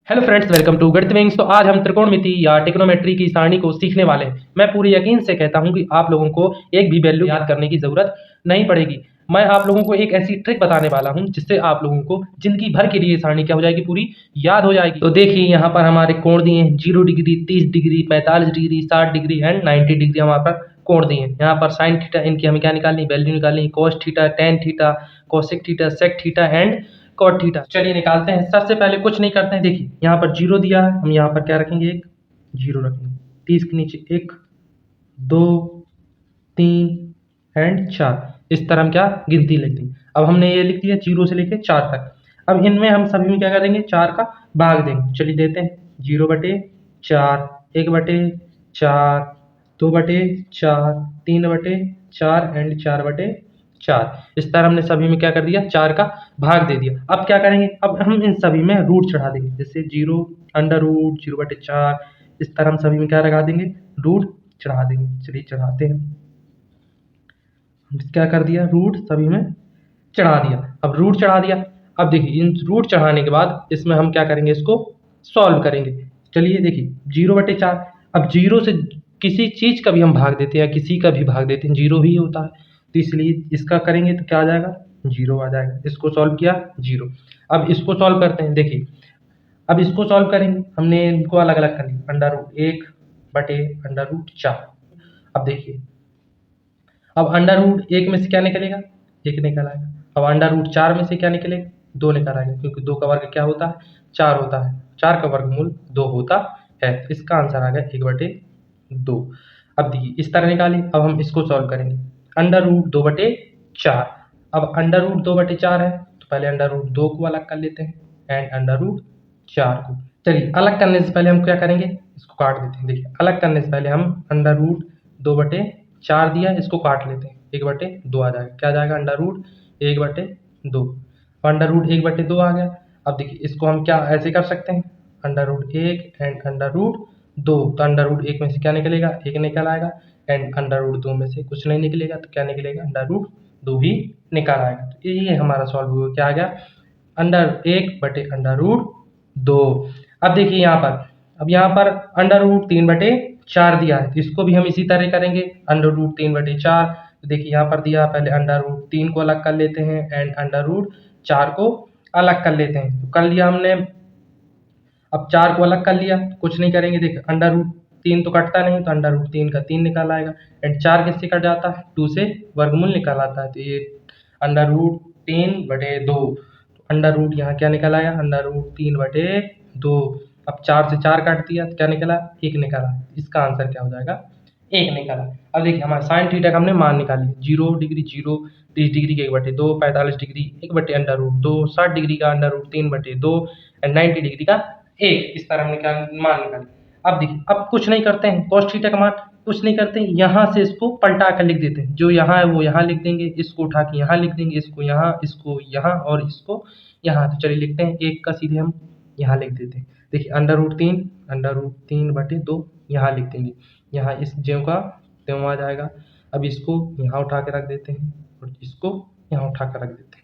Hello friends, welcome to गणित wings. तो आज हम त्रिकोणमिति या ट्रिग्नोमेट्री की सारणी को सीखने वाले हैं। मैं पूरे यकीन से कहता हूं कि आप लोगों को एक भी वैल्यू याद करने की ज़रूरत नहीं पड़ेगी। मैं आप लोगों को एक ऐसी ट्रिक बताने वाला हूं जिससे आप लोगों को ज़िंदगी भर के लिए सारणी क्या हो जाएगी, पूरी याद हो जाएगी। तो देखिए यहाँ पर हमारे कोण दिए हैं 0 degree, 30 degree, 45 degree, 60 degree and 90 degree हमारे पर कोण दिए हैं। यहाँ पर साइन थीटा, इनकी हमें क्या निकालनी, वैल्यू निकालनी, cos theta, tan theta, cosec theta, sec theta and cot theta. चलिए निकालते हैं। सबसे पहले कुछ नहीं करते हैं, देखिए यहाँ पर 0 दिया है, हम यहाँ पर क्या रखेंगे, एक 0 रखेंगे। 30 के नीचे 1, 2, 3 एंड 4, इस तरह हम क्या गिनती लिख देंगे। अब हमने ये लिख दिया 0 से लेके 4 तक। अब इनमें हम सभी में क्या करेंगे, 4 का भाग देंगे। चलिए देते हैं 0/4, 1/4, 2/4, 3/4 एंड 4/4। इस तरह हमने सभी में क्या कर दिया, 4 का भाग दे दिया। अब क्या करेंगे, अब हम इन सभी में रूट चढ़ा देंगे। जैसे 0 अंडर रूट 0/4, इस तरह हम सभी में क्या लगा देंगे, रूट चढ़ा देंगे। चलिए चढ़ाते हैं। क्या कर दिया, रूट सभी में चढ़ा दिया। अब रूट चढ़ा दिया। अब देखिए इन रूट चढ़ाने के बाद इसमें हम क्या करेंगे, इसको सॉल्व करेंगे। चलिए देखिए 0/4। अब 0 से किसी चीज़ का भी हम भाग देते हैं, किसी का भी भाग देते हैं, 0 ही होता है। तो इसलिए इसका करेंगे तो क्या आ जाएगा, 0 आ जाएगा। इसको सॉल्व किया 0। अब इसको सॉल्व करते हैं। देखिए अब इसको सॉल्व करेंगे, हमने इनको अलग अलग कर लिया। Under root 1/√4। अब देखिए अब अंडर रूट 1 में से क्या निकलेगा, 1 निकल आएगा। अब अंडर रूट 4 में से क्या निकलेगा, 2 निकल आएगा, क्योंकि 2 का वर्ग क्या होता है, 4 होता है। 4 का वर्गमूल 2 होता है। तो इसका आंसर आ गया 1/2। अब देखिए इस तरह निकालिए। अब हम इसको सॉल्व करेंगे। Under root 2/4। अब अंडर रूट 2/4 है तो पहले अंडर रूट 2 को अलग कर लेते हैं एंड अंडर रूट 4 को। चलिए अलग करने से पहले हम क्या करेंगे, इसको काट देते हैं। देखिए अलग करने से पहले हम अंडर रूट 2/4 दिया, इसको काट लेते हैं। 1/2 आ जाएगा। क्या आ जाएगा, अंडर रूट 1/2। अंडर रूट 1/2 आ गया। अब देखिए इसको हम क्या ऐसे कर सकते हैं, under root 1 and under root 2। तो अंडर रूट 1 में से क्या निकलेगा, 1 निकल आएगा एंड अंडर रूट 2 में से कुछ नहीं निकलेगा, तो क्या निकलेगा, अंडर रूट 2 ही निकल आएगा। तो ये हमारा सॉल्व हुआ। क्या आ गया, अंडर 1/√2। अब देखिए अब यहाँ पर अंडर रूट 3/4 दिया है, तो इसको भी हम इसी तरह करेंगे। अंडर रूट 3/4, तो देखिए यहाँ पर दिया, पहले अंडर रूट 3 को अलग कर लेते हैं एंड अंडर रूट 4 को अलग कर लेते हैं। तो कर लिया हमने। अब 4 को अलग कर लिया, कुछ नहीं करेंगे। देखिए अंडर रूट 3 तो कटता नहीं, तो अंडर रूट 3 का 3 निकल आएगा एंड 4 किससे कट जाता है, 2 से वर्गमूल निकल आता है। तो ये अंडर रूट 3/2। अंडर रूट यहाँ क्या निकल आया, अंडर रूट 3/2। अब 4 से 4 काट दिया तो क्या निकला, 1 निकला। इसका आंसर क्या हो जाएगा, 1 निकला। अब देखिए हमारे साइन थीटा का हमने मान निकाल लिया। 0 डिग्री 0, 30 डिग्री का 1/2, 45 डिग्री 1/√2, 60 डिग्री का अंडर रूट 3/2 एंड 90 डिग्री का 1। इस तरह हमने क्या मान निकाला। अब देखिए अब कुछ नहीं करते हैं, कॉस थीटा का मान कुछ नहीं करते हैं, यहाँ से इसको पलटा कर लिख देते हैं। जो यहाँ है वो यहाँ लिख देंगे, इसको उठा के यहाँ लिख देंगे, इसको यहाँ और इसको यहाँ। तो चलिए लिखते हैं, 1 का सीधे हम यहाँ लिख देते हैं। देखिए अंडर रूट 3/2 यहाँ लिख देंगे। यहाँ इस ज्यों का त्यों आ जाएगा। अब इसको यहाँ उठा के रख देते हैं और इसको यहाँ उठा कर रख देते हैं,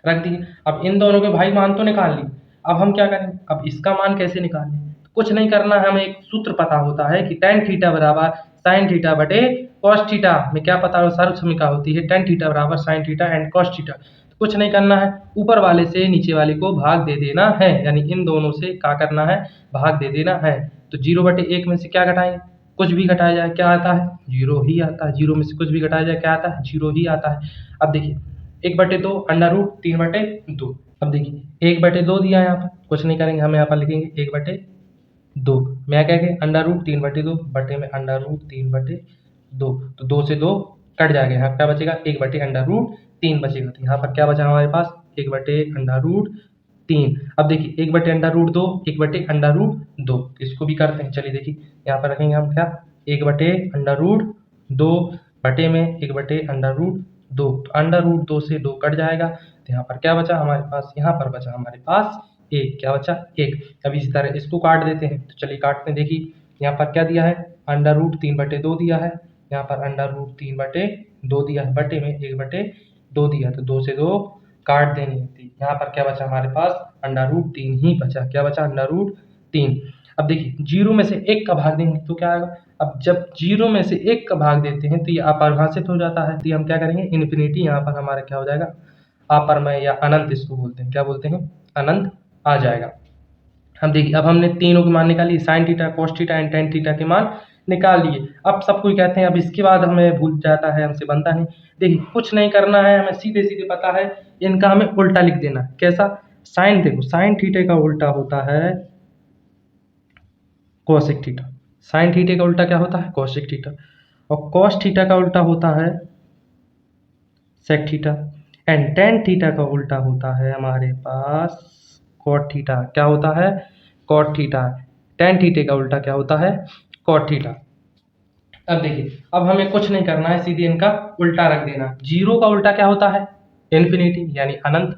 रख दिए। अब इन दोनों के भाई मान तो निकाल ली। अब हम क्या करें, अब इसका मान कैसे निकालें, कुछ नहीं करना है, हमें एक सूत्र पता होता है कि tan थीटा बराबर sin थीटा बटे cos थीटा। में क्या पता है, सर्वसमीका होती है tan थीटा बराबर sin theta and cos theta. कुछ नहीं करना है, ऊपर वाले से नीचे वाले को भाग दे देना है, यानी इन दोनों से क्या करना है, भाग दे देना है। तो 0/1 में से क्या घटाएंगे, कुछ भी घटाया जाए क्या आता है, 0 ही आता है। 0 में से कुछ भी घटाया जाए क्या आता है, 0 ही आता है। अब देखिए 1/2 अंडर रूट 3/2। अब देखिए 1/2 दिया है, यहाँ पर कुछ नहीं करेंगे, हम यहाँ पर लिखेंगे 1/2। मैं क्या कहें, अंडर रूट 3/2 बटे में अंडर रूट 3/2। तो 2 से 2 कट जाएगा, यहाँ क्या बचेगा, 1/√3 बचेगा। तो यहाँ पर क्या बचा हमारे पास, 1/√3। अब देखिए 1/√2, 1/√2। इसको भी करते हैं। चलिए देखिए यहाँ पर रखेंगे हम क्या, 1/√2 बटे में 1/√2। तो अंडर रूट 2 से 2 कट जाएगा, तो यहाँ पर क्या बचा हमारे पास, यहाँ पर बचा हमारे पास 1। क्या बचा, 1। अब इसी तरह इसको काट देते हैं। तो चलिए काटते हैं। देखिए यहाँ पर क्या दिया है, अंडर रूट 3/2 दिया है, यहाँ पर अंडर रूट 3/2 दिया है, बटे में 1/2 दिया। तो 2 से 2 काट देनी है। यहाँ पर क्या बचा हमारे पास, अंडा रूट 3 ही बचा। क्या बचा? अंडा रूट 3। अब देखिए 0 में से 1 का भाग देंगे तो क्या आएगा? अब जब 0 में से 1 का भाग देते हैं तो ये अपरिभाषित हो जाता है, तो ये हम क्या करेंगे? इन्फिनिटी यहाँ पर हमारा क्या हो जाएगा? अपरमय या अनंत इसको बोलते हैं। क्या बोलते हैं? अनंत आ जाएगा। अब देखिए अब हमने तीनों के मान निकाल लिए, sine theta, cos theta and tan theta के मान निकाल लिए। अब सब कोई कहते हैं अब इसके बाद हमें भूल जाता है, हमसे बनता नहीं। देखिए कुछ नहीं करना है, हमें सीधे सीधे पता है, इनका हमें उल्टा लिख देना। कैसा? साइन, देखो साइन थीटे का उल्टा होता है कोसेक थीटा। साइन थीटे का उल्टा क्या होता है? Cosec theta. और कॉस थीटा का उल्टा होता है sec theta. And tan theta का उल्टा होता है हमारे पास कॉट थीटा। क्या होता है? Cot theta. टेन थीटे का उल्टा क्या होता है? Cot theta. अब देखिए अब हमें कुछ नहीं करना है, सीधे इनका उल्टा रख देना। 0 का उल्टा क्या होता है? इन्फिनिटी यानी अनंत।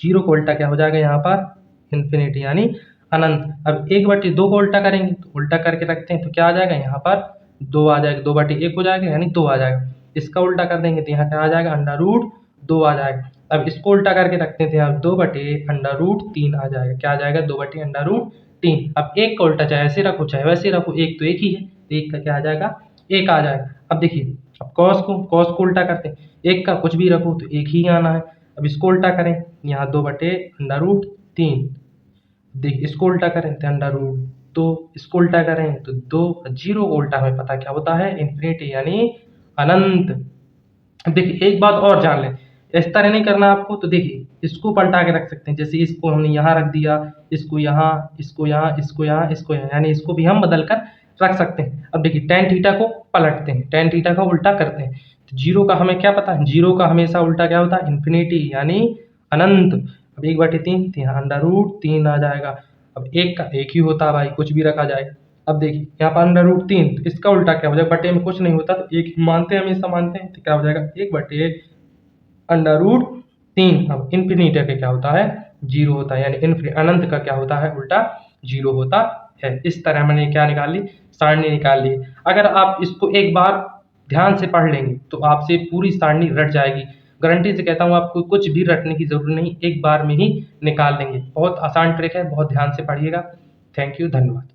0 का उल्टा क्या हो जाएगा यहाँ पर? इन्फिनिटी यानी अनंत। अब 1/2 को उल्टा करेंगे तो उल्टा करके रखते हैं तो क्या आ जाएगा यहाँ पर? 2 आ जाएगा। 2/1 हो जाएगा यानी 2 आ जाएगा। इसका उल्टा कर देंगे तो यहाँ क्या आ जाएगा? अंडा रूट 2 आ जाएगा। अब इसको उल्टा करके रखते हैं तो यहाँ 2/√3 आ जाएगा। क्या आ जाएगा? 2/√3। अब 1 का उल्टा चाहे ऐसे रखो चाहे वैसे रखो, एक तो एक ही है, तो 1 का क्या आ जाएगा? 1 आ जाएगा। अब देखिए अब कॉस को उल्टा करते हैं, 1 का कुछ भी रखो तो 1 ही आना है। अब इसको उल्टा करें, यहाँ 2/√3। देखिए इसको उल्टा करें तो अंडा रूट 2, इसको उल्टा करें तो 2। 0 को उल्टा हमें पता क्या होता है? इन्फिनिटी यानी अनंत। अब देखिए एक बात और जान लें, इस तरह नहीं करना आपको, तो देखिए इसको पलटा के रख सकते हैं। जैसे इसको हमने यहाँ रख दिया, इसको यहाँ, इसको यहाँ, इसको यहाँ, इसको यहाँ, यानी इसको भी हम बदल कर रख सकते हैं। अब देखिए टेन थीटा को पलटते हैं, टेन थीटा का उल्टा करते हैं, तो 0 का हमें क्या पता है? 0 का हमेशा उल्टा क्या होता है? इन्फिनिटी यानी अनंत। अब 1/3 तो यहाँ अंडा रूट 3 आ जाएगा। अब 1 का 1 ही होता है भाई, कुछ भी रखा जाएगा। अब देखिए यहाँ पर अंडा रूट 3, तो इसका उल्टा क्या हो जाएगा? बटे में कुछ नहीं होता तो 1 मानते हैं, हमेशा मानते हैं, तो क्या हो जाएगा? 1/√3। अब इन्फिनिटी का क्या होता है? 0 होता है, यानी अनंत का क्या होता है? उल्टा 0 होता है। इस तरह मैंने क्या निकाल ली? सारणी निकाल ली। अगर आप इसको एक बार ध्यान से पढ़ लेंगे तो आपसे पूरी सारणी रट जाएगी। गारंटी से कहता हूँ आपको कुछ भी रटने की जरूरत नहीं, एक बार में ही निकाल लेंगे। बहुत आसान ट्रिक है, बहुत ध्यान से पढ़िएगा। थैंक यू, धन्यवाद।